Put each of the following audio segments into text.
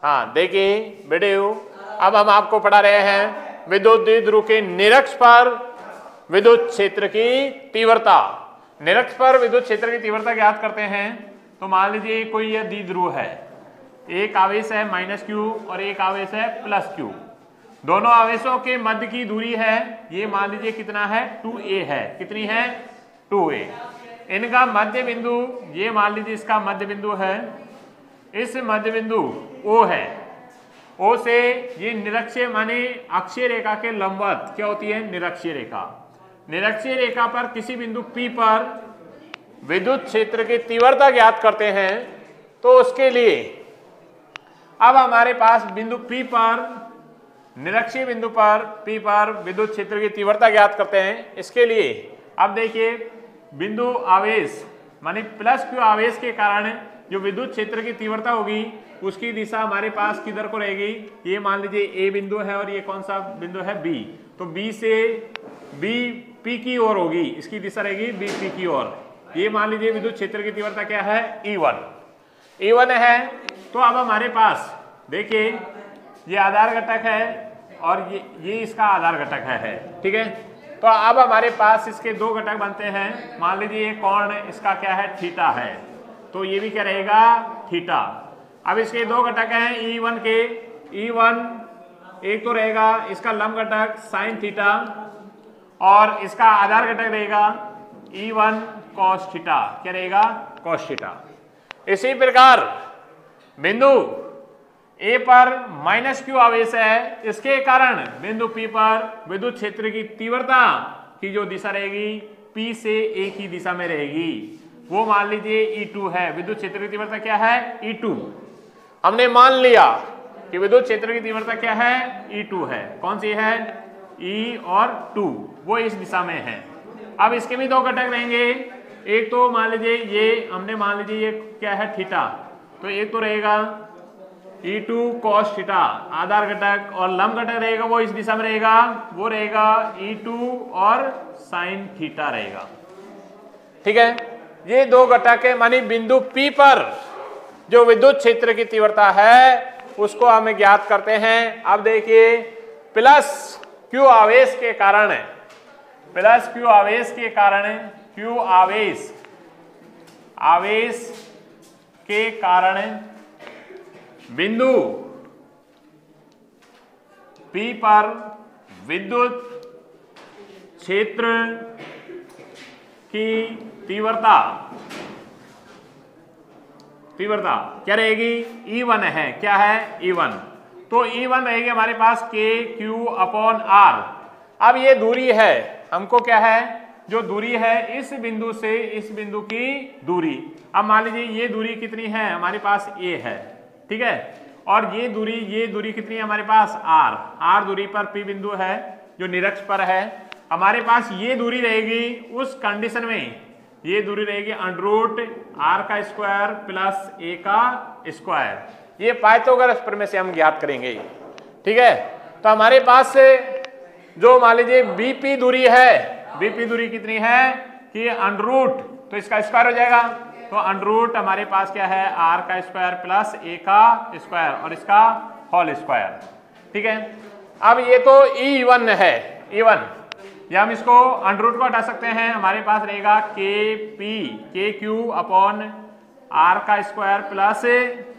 हाँ देखिए वीडियो, अब हम आपको पढ़ा रहे हैं विद्युत द्विध्रुव के निरक्ष पर विद्युत क्षेत्र की तीव्रता। निरक्ष पर विद्युत क्षेत्र की तीव्रता ज्ञात करते हैं। तो मान लीजिए कोई यह द्विध्रुव है, एक आवेश है -q और एक आवेश है +q। दोनों आवेशों के मध्य की दूरी है, ये मान लीजिए कितना है 2a है। कितनी है 2a। इनका मध्य बिंदु, ये मान लीजिए इसका मध्य बिंदु है, इस मध्य बिंदु O है। O से ये निरक्षीय माने अक्षीय रेखा के लंबवत क्या होती है निरक्षीय रेखा। निरक्षीय रेखा पर किसी बिंदु P पर विद्युत क्षेत्र की तीव्रता ज्ञात करते हैं। तो उसके लिए अब हमारे पास बिंदु P पर, निरक्षीय बिंदु पर P पर विद्युत क्षेत्र की तीव्रता ज्ञात करते हैं। इसके लिए अब देखिए बिंदु आवेश माने +q आवेश के कारण जो विद्युत क्षेत्र की तीव्रता होगी उसकी दिशा हमारे पास किधर को रहेगी, ये मान लीजिए A बिंदु है और ये कौन सा बिंदु है B। तो B से B P की ओर होगी, इसकी दिशा रहेगी B P की ओर। ये मान लीजिए विद्युत क्षेत्र की तीव्रता क्या है E1 है। तो अब हमारे पास देखिए ये आधार घटक है और ये इसका आधार घटक है, ठीक है। तो अब हमारे पास इसके दो घटक बनते हैं। मान लीजिए ये कोण इसका क्या है थीटा है, तो ये भी क्या रहेगा थीटा। अब इसके दो घटक हैं E1 के, E1 एक तो रहेगा इसका लंब घटक साइन थीटा और इसका आधार घटक रहेगा E1 cos थीटा। क्या रहेगा cos थीटा। इसी प्रकार बिंदु A पर -q आवेश है, इसके कारण बिंदु P पर विद्युत क्षेत्र की तीव्रता की जो दिशा रहेगी P से A की दिशा में रहेगी, वो मान लीजिए E2 है। विद्युत क्षेत्र की तीव्रता क्या है E2। हमने मान लिया कि विद्युत क्षेत्र की तीव्रता क्या है E2 है। कौन सी है E और 2, वो इस दिशा में है। अब इसके भी दो घटक रहेंगे, एक तो मान लीजिए ये हमने मान लीजिए ये क्या है थीटा, तो एक तो रहेगा E2 cos थीटा आधार घटक और लंब घटक रहेगा वो इस दिशा में रहेगा, वो रहेगा E2 और sin थीटा रहेगा, ठीक है। ये दो घटक है, मानी बिंदु P पर जो विद्युत क्षेत्र की तीव्रता है उसको हम ज्ञात करते हैं। अब देखिए +q आवेश के कारण, +q आवेश के कारण, q आवेश के कारण बिंदु P पर विद्युत क्षेत्र की तीव्रता क्या रहेगी E1 है। क्या है E1। तो E1 रहेगी हमारे पास KQ/R। अब ये दूरी है, हमको क्या है जो दूरी है इस बिंदु से इस बिंदु की दूरी। अब मान लीजिए ये दूरी कितनी है हमारे पास A है, ठीक है। और ये दूरी कितनी है हमारे पास R दूरी पर P बिंदु है जो निरक्ष पर है। हमारे पास ये दूरी रहेगी उस कंडीशन में, ये दूरी रहेगी √r² + a का स्क्वायर। ये पाइथागोरस प्रमेय से हम ज्ञात करेंगे, ठीक है। तो हमारे पास जो मान लीजिए BP दूरी है, BP दूरी कितनी है कि √, तो इसका स्क्वायर हो जाएगा। तो √ हमारे पास क्या है r² + a का स्क्वायर और इसका होल स्क्वायर, ठीक है। अब ये तो E1 है, E1 या हम इसको √ को हटा सकते हैं। हमारे पास रहेगा KQ/R² +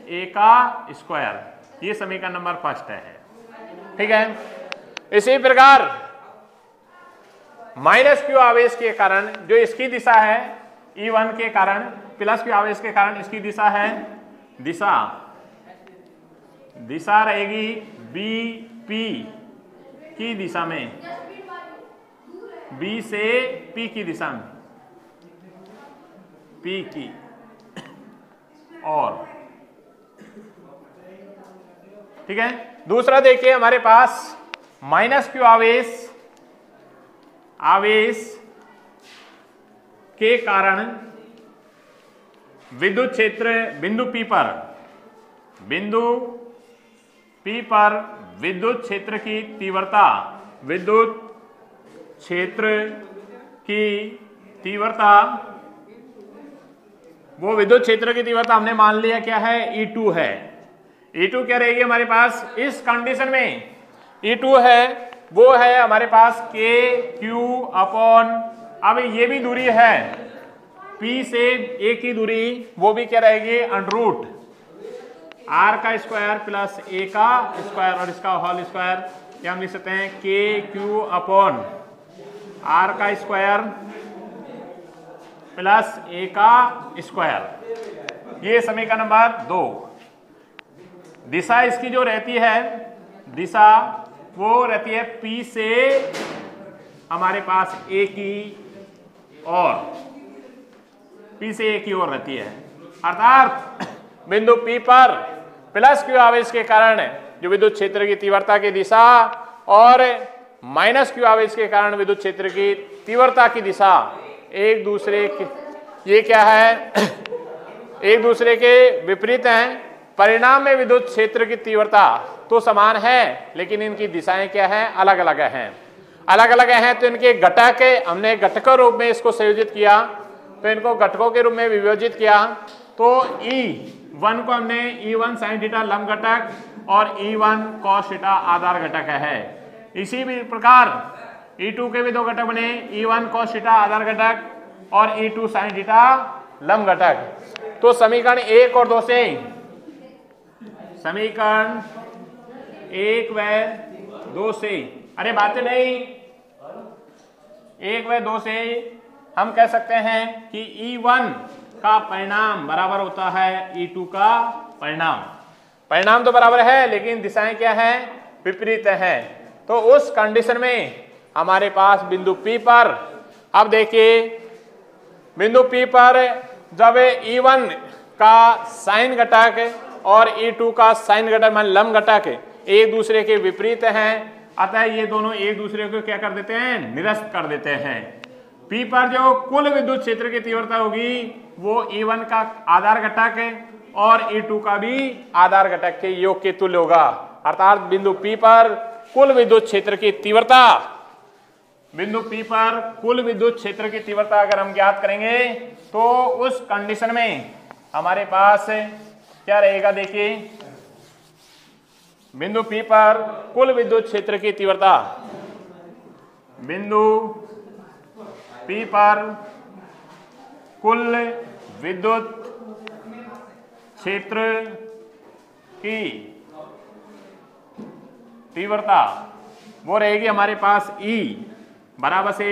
a का स्क्वायर। ये समीकरण नंबर फर्स्ट है, ठीक है। इसी प्रकार -q आवेश के कारण जो इसकी दिशा है E1 के कारण, +q आवेश के कारण इसकी दिशा है, दिशा रहेगी BP की दिशा में, B से P की दिशा में, P की और, ठीक है। दूसरा देखिए हमारे पास -q आवेश के कारण विद्युत क्षेत्र बिंदु P पर विद्युत क्षेत्र की तीव्रता, विद्युत क्षेत्र की तीव्रता, वो विद्युत क्षेत्र की तीव्रता हमने मान लिया क्या है E2 है। E2 क्या रहेगी हमारे पास इस कंडीशन में? E2 है वो है हमारे पास k q अपॉन, अब ये भी दूरी है P से A की दूरी, वो भी क्या रहेगी अंडर R का स्क्वायर प्लस A का स्क्वायर और इसका होल स्क्वायर, क्या हम लिख सकते हैं k q अपॉन R का स्क्वायर प्लस A का स्क्वायर। ये समीकरण नंबर 2। दिशा इसकी जो रहती है, दिशा वो रहती है P से हमारे पास A की और P से A की ओर रहती है, अर्थात बिंदु P पर प्लस Q आवेश के कारण जो विद्युत क्षेत्र की तीव्रता की दिशा और माइनस Q आवेश के कारण विद्युत क्षेत्र की तीव्रता की दिशा एक दूसरे के, ये क्या है एक दूसरे के विपरीत हैं। परिणाम में विद्युत क्षेत्र की तीव्रता तो समान है, लेकिन इनकी दिशाएं क्या हैं, अलग अलग हैं। अलग अलग हैं तो इनके घटक हमने घटकों रूप में इसको संयोजित किया, तो इनको घटकों के रूप में विभाजित किया। तो E1 को हमने E1 sin थीटा लंब घटक और E1 cos थीटा आधार घटक है। इसी भी प्रकार E2 के भी दो घटक बने, E1 cos थीटा आधार घटक और E2 sin थीटा लंब घटक। तो समीकरण 1 और 2 से, समीकरण 1 व 2 से, अरे बातें नहीं, 1 व 2 से हम कह सकते हैं कि E1 का परिणाम बराबर होता है E2 का परिणाम। परिणाम तो बराबर है लेकिन दिशाएं क्या है, विपरीत हैं। तो उस कंडीशन में हमारे पास बिंदु P पर, अब देखिए बिंदु P पर जब E1 का साइन घटक और E2 का साइन घटक मान लंब घटक एक दूसरे के विपरीत हैं, अतः ये दोनों एक दूसरे को क्या कर देते हैं, निरस्त कर देते हैं। P पर जो कुल विद्युत क्षेत्र की तीव्रता होगी वो E1 का आधार घटक और E2 का भी आधार घटक के योग के तुल्य होगा। अर्थात बिंदु P पर कुल विद्युत क्षेत्र की तीव्रता, बिंदु P पर कुल विद्युत क्षेत्र की तीव्रता अगर हम ज्ञात करेंगे तो उस कंडीशन में हमारे पास क्या रहेगा, देखिए बिंदु P पर कुल विद्युत क्षेत्र की तीव्रता, बिंदु P पर कुल विद्युत क्षेत्र की तीव्रता वो रहेगी हमारे पास E बराबर से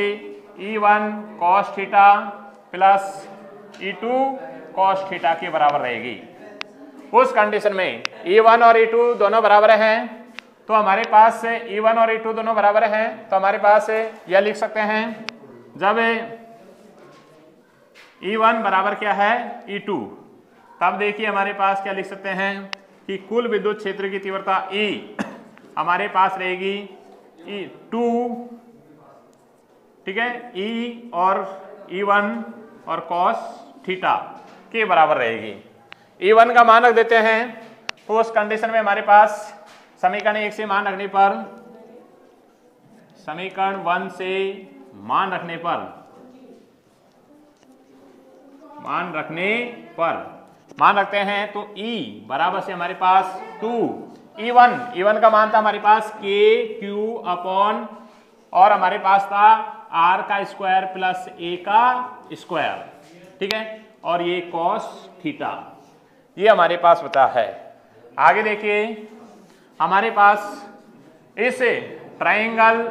E1 cos theta plus E2 cos theta के बराबर रहेगी। उस कंडीशन में E1 और E2 दोनों बराबर हैं, तो हमारे पास E1 और E2 दोनों बराबर हैं, तो हमारे पास यह लिख सकते हैं, जब E1 बराबर क्या है E2, तब देखिए हमारे पास क्या लिख सकते हैं कि कुल विद्युत क्षेत्र की तीव्रता E हमारे पास रहेगी E2, ठीक है, E और E1 और cos थीटा के बराबर रहेगी। E1 का मान रख देते हैं, तो उस कंडीशन में हमारे पास समीकरण 1 से मान रखने पर, समीकरण 1 से मान रखने पर, मान रखते हैं तो E बराबर से हमारे पास 2 E1 का मान था हमारे पास k q अपॉन और हमारे पास था R का स्क्वायर प्लस A का स्क्वायर, ठीक है, और ये cos थीटा, ये हमारे पास बता है। आगे देखिए हमारे पास इस ट्रायंगल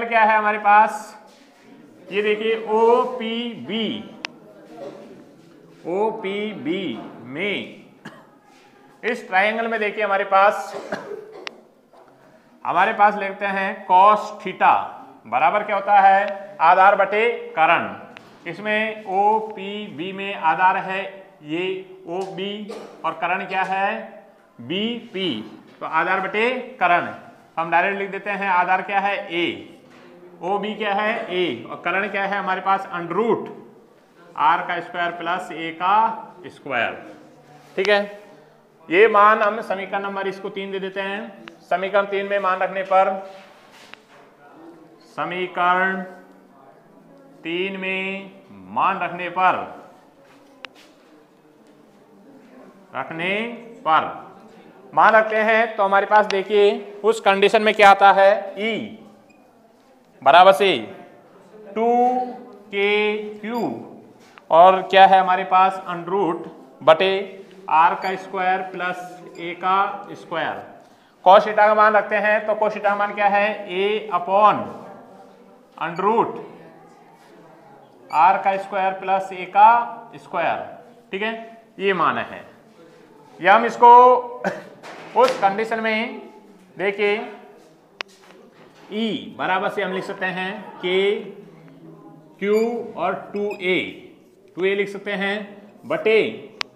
क्या है हमारे पास, ये देखिए OPB में, इस ट्रायंगल में देखिए हमारे पास लिखते हैं cos थीटा बराबर क्या होता है, आधार बटे करण। इसमें OPB में आधार है ये OB और करण क्या है BP, तो आधार बटे करण हम डायरेक्ट लिख देते हैं, आधार क्या है A, OB क्या है A और करण क्या है हमारे पास अंडर रूट R का स्क्वायर प्लस A का स्क्वायर, ठीक है। ये मान हम समीकरण नंबर इसको 3 दे देते हैं। समीकरण 3 में मान रखने पर, समीकरण 3 में मान रखने पर रखने पर मान रखते हैं तो हमारे पास देखिए उस कंडीशन में क्या आता है, E बराबर से 2KQ और क्या है हमारे पास अंडरूट बटे R का स्क्वायर प्लस A का स्क्वायर। कॉस थीटा का मान रखते हैं तो कॉस थीटा का मान क्या है, A अपॉन अंडरूट R का स्क्वायर प्लस A का स्क्वायर। ठीक है, ये मान है। या हम इसको उस कंडीशन में देखिए E बराबर से हम लिख सकते हैं K Q और 2A लिख सकते हैं बटे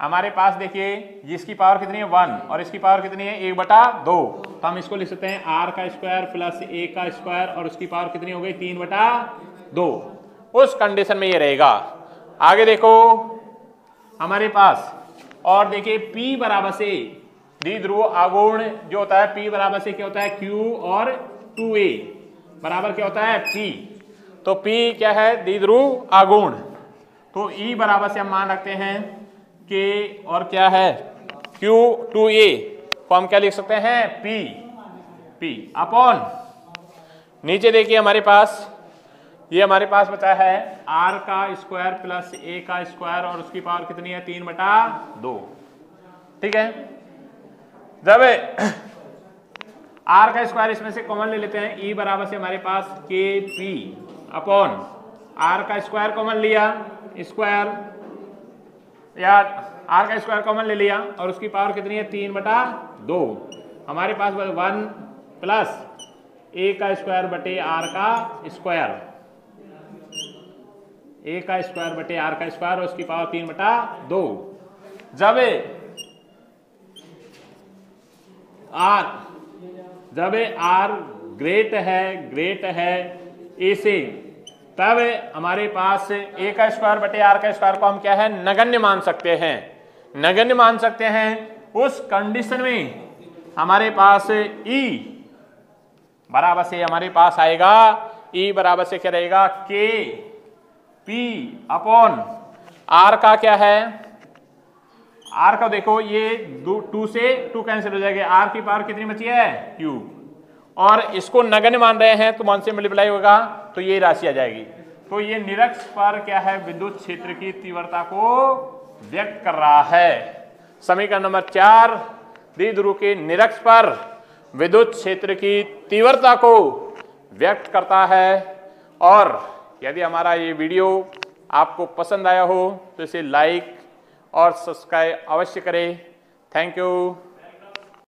हमारे पास देखिए जिसकी पावर कितनी है 1 और इसकी पावर कितनी है 1/2, तो हम इसको लिख सकते हैं R का स्क्वायर प्लस A का स्क्वायर और उसकी पावर कितनी हो गई 3/2। उस कंडीशन में ये रहेगा। आगे देखो हमारे पास और देखिए P बराबर से द्विध्रुव आघूर्ण जो होता है P बराबर से क्या होता है Q और 2A बराबर क्या होता है P। तो P क्या है, द्विध्रुव आघूर्ण। तो E बराबर से हम मान रखते हैं K और क्या है Q 2A को हम क्या लिख सकते हैं P अपॉन नीचे देखिए हमारे पास ये हमारे पास बचा है R का स्क्वायर प्लस A का स्क्वायर और उसकी पावर कितनी है 3/2। ठीक है, जब R का स्क्वायर इसमें से कॉमन ले लेते हैं, E बराबर से हमारे पास KP अपॉन R का स्क्वायर कॉमन लिया स्क्वायर या R का स्क्वायर कॉमन ले लिया और उसकी पावर कितनी है 3/2। हमारे पास 1 प्लस A का स्क्वायर बटे R का स्क्वायर, A का स्क्वायर बटे R का स्क्वायर और उसकी पावर 3/2। जब R ग्रेट है A से, तब हमारे पास A का स्क्वायर बटे R का स्क्वायर को हम क्या है नगण्य मान सकते हैं। उस कंडीशन में हमारे पास E बराबर से हमारे पास आएगा E बराबर से क्या रहेगा K P अपॉन R का क्या है, R का देखो ये 2 से 2 कैंसिल हो जाएगा, R की पावर कितनी बची है Q और इसको नगण्य मान रहे हैं तो 1 से मल्टीप्लाई होगा तो ये राशि आ जाएगी। तो ये निरक्ष पर क्या है विद्युत क्षेत्र की तीव्रता को व्यक्त कर रहा है। समीकरण नंबर 4 द्विध्रुव के निरक्ष पर विद्युत क्षेत्र की तीव्रता को व्यक्त करता है। और यदि हमारा ये वीडियो आपको पसंद आया हो तो इसे लाइक और सब्सक्राइब अवश्य करें। Thank you.